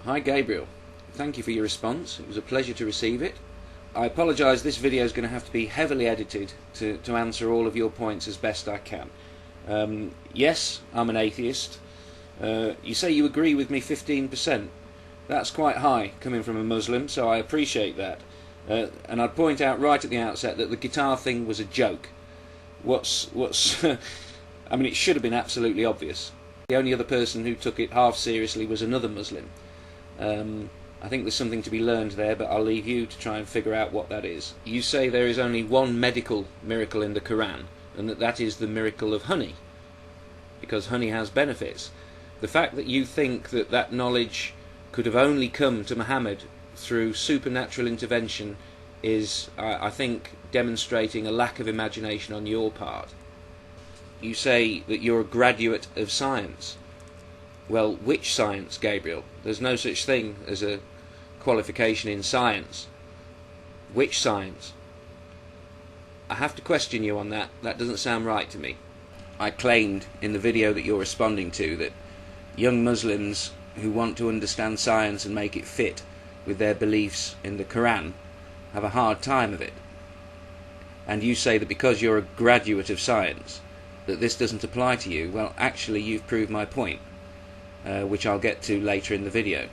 Hi Gabriel, thank you for your response. It was a pleasure to receive it. I apologise, this video is going to have to be heavily edited to answer all of your points as best I can. Yes, I'm an atheist. You say you agree with me 15%. That's quite high coming from a Muslim, so I appreciate that. And I'd point out right at the outset that the guitar thing was a joke. I mean, it should have been absolutely obvious. The only other person who took it half seriously was another Muslim. I think there's something to be learned there, but I'll leave you to try and figure out what that is. You say there is only one medical miracle in the Qur'an, and that is the miracle of honey, because honey has benefits. The fact that you think that knowledge could have only come to Muhammad through supernatural intervention is, I think, demonstrating a lack of imagination on your part. You say that you're a graduate of science. Well, which science, Gabriel? There's no such thing as a qualification in science. Which science? I have to question you on that. That doesn't sound right to me. I claimed in the video that you're responding to that young Muslims who want to understand science and make it fit with their beliefs in the Qur'an have a hard time of it. And you say that because you're a graduate of science that this doesn't apply to you. Well, actually you've proved my point. Which I'll get to later in the video.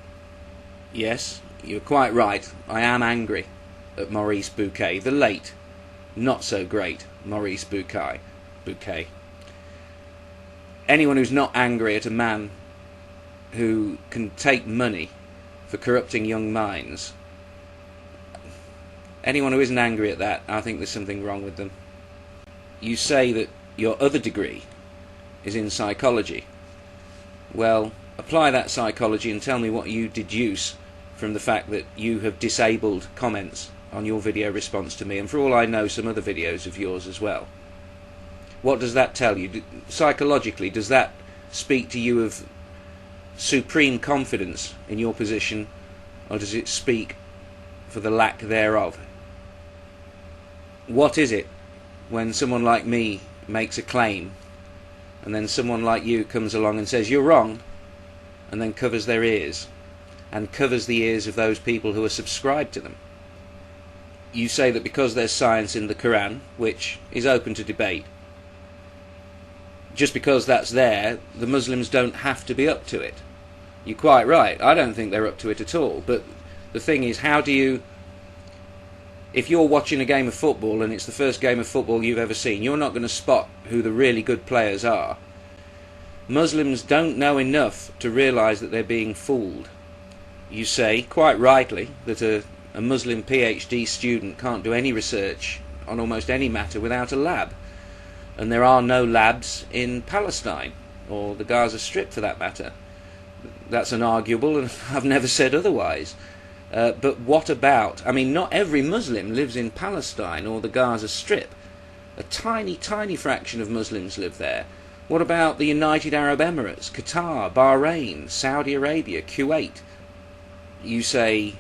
Yes, you're quite right. I am angry at Maurice Bucaille, the late, not so great Maurice Bucaille. Anyone who's not angry at a man who can take money for corrupting young minds, anyone who isn't angry at that, I think there's something wrong with them. You say that your other degree is in psychology. Well, apply that psychology and tell me what you deduce from the fact that you have disabled comments on your video response to me, and for all I know some other videos of yours as well. What does that tell you? Psychologically, does that speak to you of supreme confidence in your position, or does it speak for the lack thereof? What is it when someone like me makes a claim and then someone like you comes along and says you're wrong, and then covers their ears and covers the ears of those people who are subscribed to them? You say that because there's science in the Qur'an, which is open to debate, just because that's there, the Muslims don't have to be up to it. You're quite right. I don't think they're up to it at all. But the thing is, how do you... If you're watching a game of football and it's the first game of football you've ever seen, you're not going to spot who the really good players are. Muslims don't know enough to realise that they're being fooled. You say, quite rightly, that a Muslim PhD student can't do any research on almost any matter without a lab. And there are no labs in Palestine, or the Gaza Strip for that matter. That's unarguable, and I've never said otherwise. But what about... I mean, not every Muslim lives in Palestine or the Gaza Strip. A tiny, tiny fraction of Muslims live there. What about the United Arab Emirates, Qatar, Bahrain, Saudi Arabia, Kuwait? You say,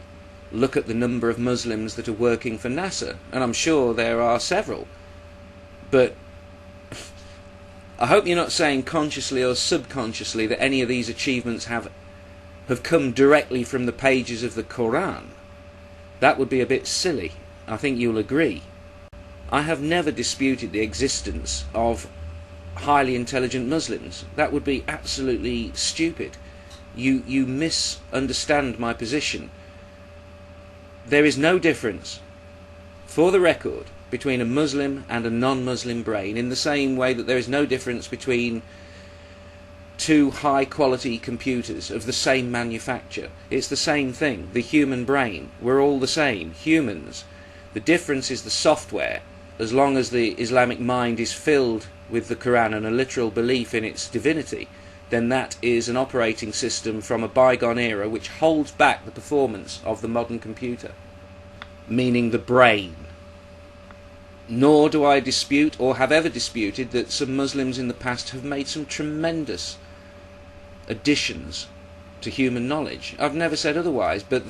look at the number of Muslims that are working for NASA, and I'm sure there are several. But I hope you're not saying consciously or subconsciously that any of these achievements have come directly from the pages of the Qur'an. That would be a bit silly. I think you'll agree. I have never disputed the existence of highly intelligent Muslims. That would be absolutely stupid. You misunderstand my position. There is no difference, for the record, between a Muslim and a non-Muslim brain, in the same way that there is no difference between two high-quality computers of the same manufacture. It's the same thing, the human brain. We're all the same, humans. The difference is the software. As long as the Islamic mind is filled with the Qur'an and a literal belief in its divinity, then that is an operating system from a bygone era which holds back the performance of the modern computer, meaning the brain. Nor do I dispute, or have ever disputed, that some Muslims in the past have made some tremendous additions to human knowledge. I've never said otherwise, but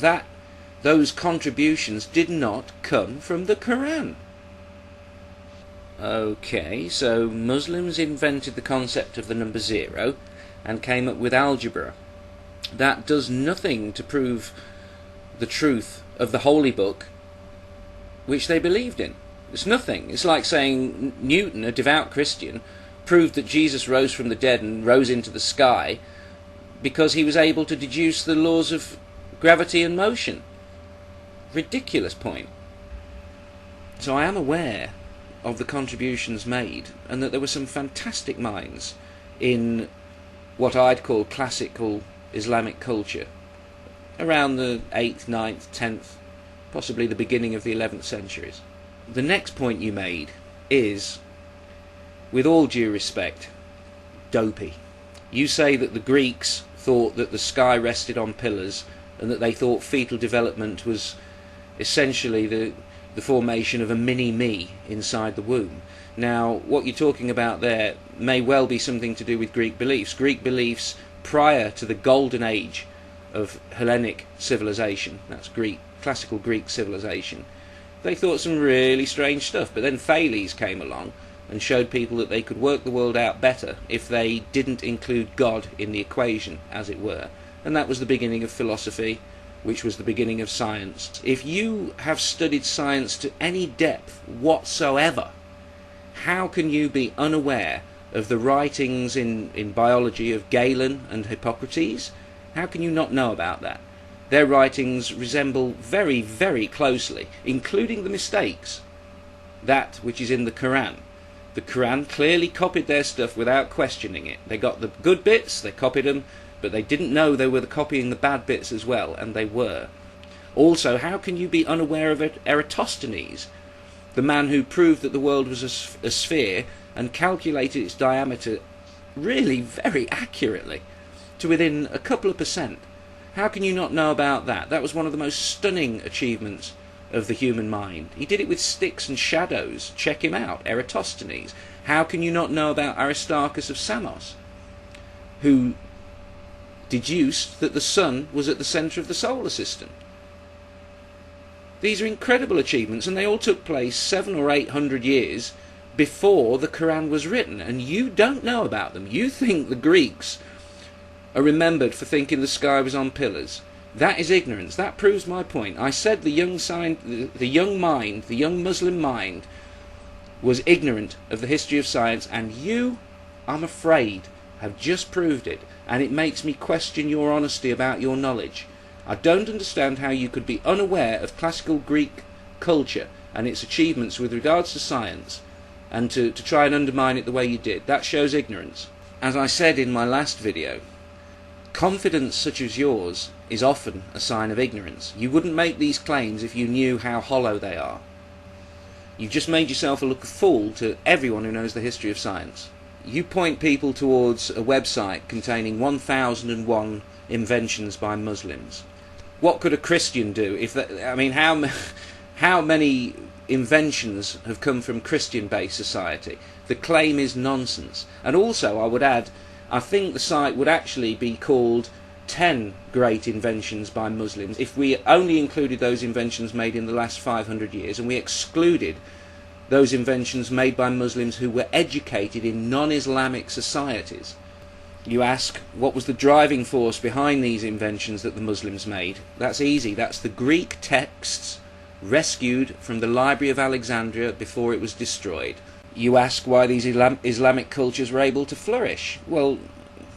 those contributions did not come from the Qur'an. Okay, so Muslims invented the concept of the number zero and came up with algebra. that does nothing to prove the truth of the holy book which they believed in. It's nothing. It's like saying Newton, a devout Christian, proved that Jesus rose from the dead and rose into the sky because he was able to deduce the laws of gravity and motion. Ridiculous point. So I am aware of the contributions made, and that there were some fantastic minds in what I'd call classical Islamic culture around the 8th, 9th, 10th, possibly the beginning of the 11th centuries. The next point you made is, with all due respect, dopey. You say that the Greeks thought that the sky rested on pillars, and that they thought fetal development was essentially the formation of a mini-me inside the womb. Now, what you're talking about there may well be something to do with Greek beliefs. Greek beliefs prior to the golden age of Hellenic civilization, that's Greek, classical Greek civilization, they thought some really strange stuff. But then Thales came along and showed people that they could work the world out better if they didn't include God in the equation, as it were. And that was the beginning of philosophy, which was the beginning of science. If you have studied science to any depth whatsoever, how can you be unaware of the writings in biology of Galen and Hippocrates? How can you not know about that? Their writings resemble very, very closely, including the mistakes, that which is in the Qur'an. The Qur'an clearly copied their stuff without questioning it. They got the good bits, they copied them, but they didn't know they were copying the bad bits as well, and they were. Also, how can you be unaware of Eratosthenes, the man who proved that the world was a sphere and calculated its diameter really very accurately, to within a couple of percent? How can you not know about that? That was one of the most stunning achievements of the human mind. He did it with sticks and shadows. Check him out, Eratosthenes. How can you not know about Aristarchus of Samos, who deduced that the sun was at the centre of the solar system? These are incredible achievements, and they all took place 700 or 800 years before the Qur'an was written, and you don't know about them. You think the Greeks are remembered for thinking the sky was on pillars. That is ignorance. That proves my point. I said the young Muslim mind was ignorant of the history of science, and you, I'm afraid, have just proved it, and it makes me question your honesty about your knowledge. I don't understand how you could be unaware of classical Greek culture and its achievements with regards to science, and to try and undermine it the way you did. That shows ignorance. As I said in my last video, confidence such as yours is often a sign of ignorance. You wouldn't make these claims if you knew how hollow they are. You've just made yourself look a fool to everyone who knows the history of science. You point people towards a website containing 1001 inventions by Muslims. What could a Christian do if that? I mean, how many inventions have come from Christian-based society? The claim is nonsense. And also, I would add, I think the site would actually be called 10 Great Inventions by Muslims if we only included those inventions made in the last 500 years, and we excluded those inventions made by Muslims who were educated in non-Islamic societies. You ask, what was the driving force behind these inventions that the Muslims made? That's easy. That's the Greek texts rescued from the Library of Alexandria before it was destroyed. You ask why these Islamic cultures were able to flourish. Well,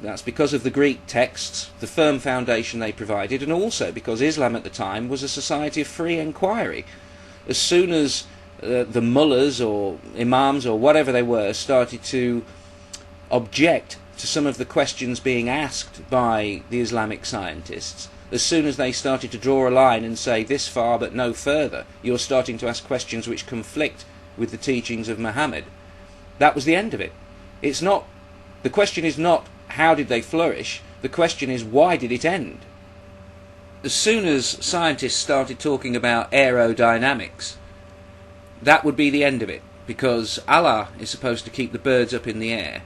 that's because of the Greek texts, the firm foundation they provided, and also because Islam at the time was a society of free inquiry. As soon as the mullahs or imams or whatever they were started to object to some of the questions being asked by the Islamic scientists, as soon as they started to draw a line and say this far but no further, you're starting to ask questions which conflict with the teachings of Muhammad, that was the end of it. The question is not how did they flourish, the question is why did it end? As soon as scientists started talking about aerodynamics, that would be the end of it, because Allah is supposed to keep the birds up in the air,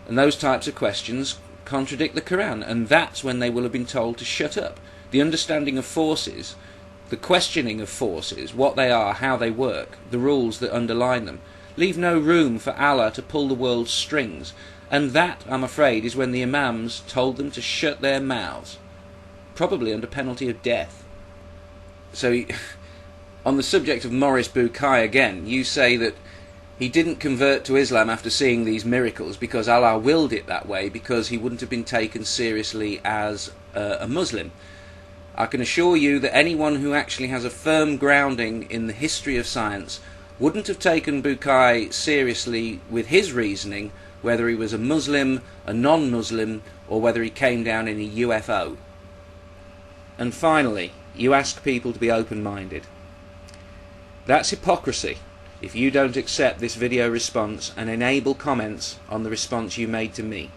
and those types of questions contradict the Qur'an, and that's when they will have been told to shut up. The understanding of forces, the questioning of forces, what they are, how they work, the rules that underline them, leave no room for Allah to pull the world's strings, and that, I'm afraid, is when the imams told them to shut their mouths. probably under penalty of death. So, on the subject of Maurice Bucaille again, you say that he didn't convert to Islam after seeing these miracles because Allah willed it that way, because he wouldn't have been taken seriously as a Muslim. I can assure you that anyone who actually has a firm grounding in the history of science wouldn't have taken Bucaille seriously with his reasoning, whether he was a Muslim, a non-Muslim, or whether he came down in a UFO. And finally, you ask people to be open-minded. That's hypocrisy if you don't accept this video response and enable comments on the response you made to me.